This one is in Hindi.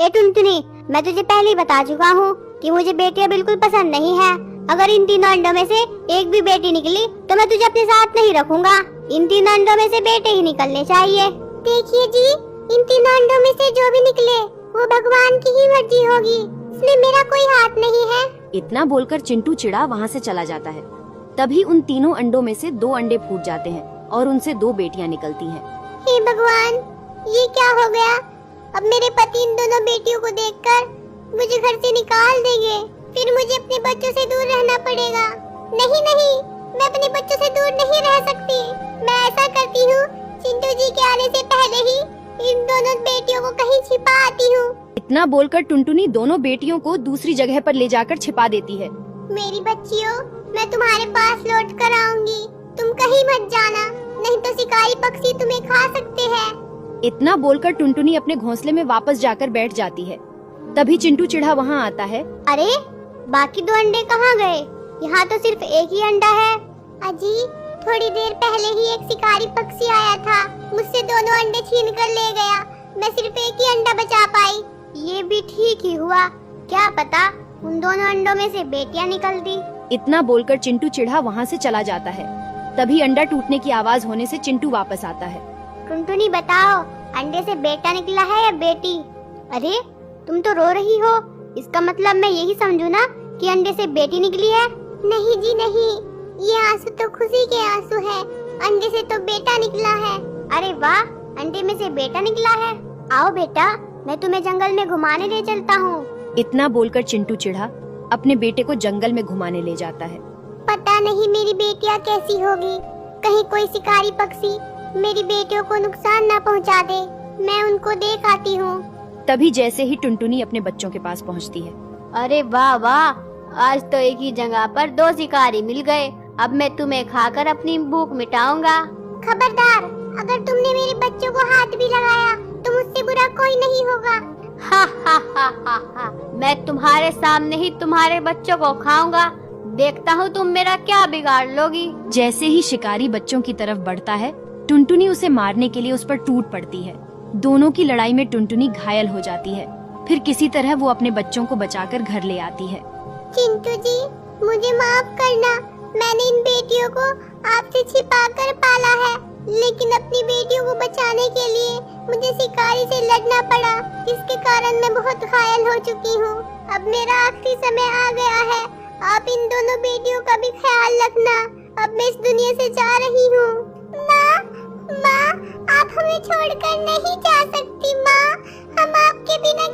ए टुनटुनी, मैं तुझे पहले ही बता चुका हूँ कि मुझे बेटियां बिल्कुल पसंद नहीं है। अगर इन तीनों अंडों में से एक भी बेटी निकली तो मैं तुझे अपने साथ नहीं रखूंगा। इन तीनों अंडों में से बेटे ही निकलने चाहिए। देखिए जी, इन तीनों अंडों में से जो भी निकले वो भगवान की ही मर्जी होगी, इसमें मेरा कोई हाथ नहीं है। इतना बोलकर चिंटू चिड़ा वहाँ से चला जाता है। तभी उन तीनों अंडों में से 2 अंडे फूट जाते हैं और उनसे 2 बेटियां निकलती हैं। हे भगवान, ये क्या हो गया? अब मेरे पति इन दोनों बेटियों को देखकर मुझे घर से निकाल देंगे, फिर मुझे अपने बच्चों से दूर रहना पड़ेगा। नहीं नहीं, मैं अपने बच्चों से दूर नहीं रह सकती। मैं ऐसा करती हूँ, चिंटू जी के आने से पहले ही इन दोनों बेटियों को कहीं छिपा आती हूँ। इतना बोलकर टुनटुनी दोनों बेटियों को दूसरी जगह पर ले जाकर छिपा देती है। मेरी बच्चियों, मैं तुम्हारे पास लौट कर आऊंगी, तुम कहीं मत जाना, नहीं तो शिकारी पक्षी तुम्हें खा सकते हैं। इतना बोलकर टुनटुनी अपने घोंसले में वापस जाकर बैठ जाती है। तभी चिंटू चिढ़ा वहाँ आता है। अरे, बाकी 2 अंडे कहाँ गए? यहाँ तो सिर्फ एक ही अंडा है। अजी, थोड़ी देर पहले ही एक शिकारी पक्षी आया था, मुझसे दोनों अंडे छीन कर ले गया। मैं सिर्फ एक ही अंडा बचा पाई। ये भी ठीक ही हुआ, क्या पता उन दोनों अंडों में से बेटियां निकलती। इतना बोलकर चिंटू चिढ़ा वहाँ से चला जाता है। तभी अंडा टूटने की आवाज होने से चिंटू वापस आता है। टुनटुनी बताओ, अंडे से बेटा निकला है या बेटी? अरे, तुम तो रो रही हो, इसका मतलब मैं यही समझू ना कि अंडे से बेटी निकली है? नहीं जी नहीं, ये आंसू तो खुशी के आंसू है। अंडे से तो बेटा निकला है। अरे वाह, अंडे में से बेटा निकला है। आओ बेटा, मैं तुम्हें जंगल में घुमाने ले चलता हूँ। इतना बोलकर चिंटू चिढ़ा अपने बेटे को जंगल में घुमाने ले जाता है। पता नहीं मेरी बेटियाँ कैसी होगी, कहीं कोई शिकारी पक्षी मेरी बेटियों को नुकसान न पहुँचा दे। मैं उनको देख आती हूँ। तभी जैसे ही टुनटुनी अपने बच्चों के पास पहुँचती है। अरे वाह वाह, आज तो एक ही जगह पर 2 शिकारी मिल गए। अब मैं तुम्हें खाकर अपनी भूख मिटाऊंगा। खबरदार, अगर तुमने मेरे बच्चों को हाथ भी लगाया तो मुझसे बुरा कोई नहीं होगा। हा हा हा हा हा, मैं तुम्हारे सामने ही तुम्हारे बच्चों को खाऊंगा। देखता हूँ तुम मेरा क्या बिगाड़ लोगी। जैसे ही शिकारी बच्चों की तरफ बढ़ता है, टुनटुनी उसे मारने के लिए उस पर टूट पड़ती है। दोनों की लड़ाई में टुनटुनी घायल हो जाती है। फिर किसी तरह वो अपने बच्चों को बचाकर घर ले आती है। चिंटू जी, मुझे माफ करना, मैंने इन बेटियों को आपसे छिपाकर पाला है, लेकिन अपनी बेटियों को बचाने के लिए मुझे शिकारी से लड़ना पड़ा, जिसके कारण मैं बहुत घायल हो चुकी हूँ। अब मेरा आखिरी समय आ गया है, आप इन दोनों बेटियों का भी ख्याल रखना। अब मैं इस दुनिया से जा रही हूँ। माँ, माँ, आप हमें छोड़कर नहीं जा सकती माँ, हम आपके बिना